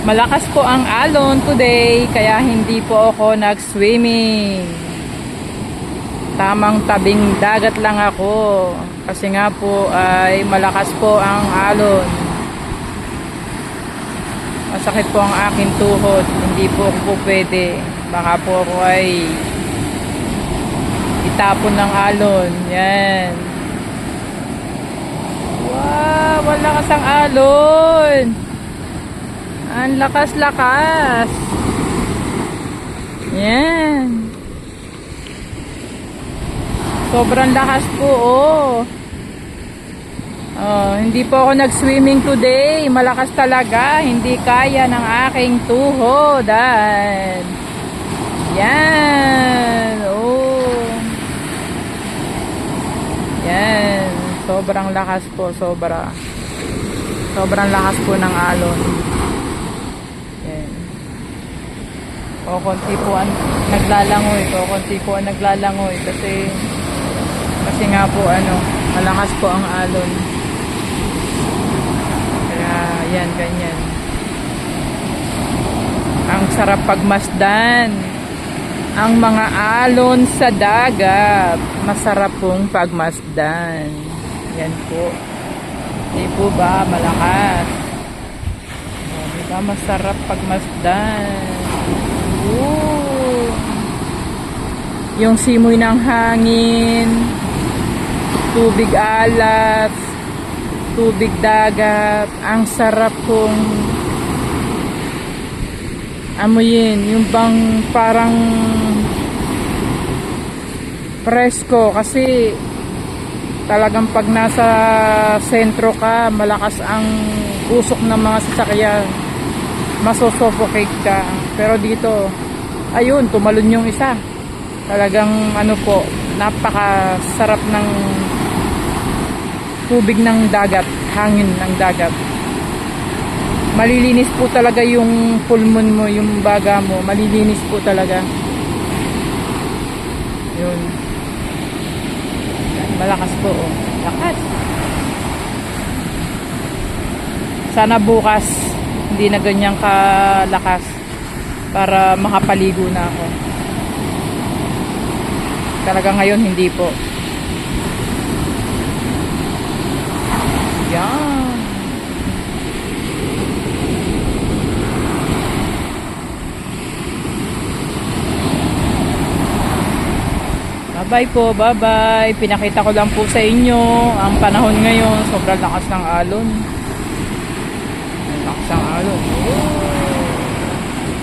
Malakas po ang alon today, kaya hindi po ako nag-swimming. Tamang tabing dagat lang ako. Kasi nga po ay malakas po ang alon. Masakit po ang aking tuhod. Hindi po ako pwede. Baka po ako ay itapon ng alon. Yan. Wow, malakas ang alon. Ang lakas-lakas. Yan. Sobrang lakas po, oh. Hindi po ako nag-swimming today. Malakas talaga. Hindi kaya ng aking tuhod. Yan. Oh. Yan. Sobrang lakas po. Sobrang lakas po ng alon. Yan. Konti po ang naglalangoy. Kasi nga po malakas po ang alon. Kaya yan, ganyan. Ang sarap pagmasdan. Ang mga alon sa dagat, masarap pong pagmasdan. Yan po. Di po ba malakas? Di ba masarap pagmasdan? Ooh. Yung simoy ng hangin, tubig alat, tubig dagat, ang sarap kong amuyin. Yung bang parang presko, kasi talagang pag nasa sentro ka, malakas ang usok ng mga sasakyan, masosuffocate ka. Pero dito, ayun, tumalon yung isa. Talagang po, napakasarap ng tubig ng dagat, hangin ng dagat. Malilinis po talaga yung pulmon mo, yung baga mo, malilinis po talaga. Yun. Malakas po, oh. Lakas. Sana bukas hindi na ganyang kalakas para makapaligo na ako. Talaga ngayon hindi po. Yan. Bye po, bye. Pinakita ko lang po sa inyo ang panahon ngayon. Sobrang lakas ng alon.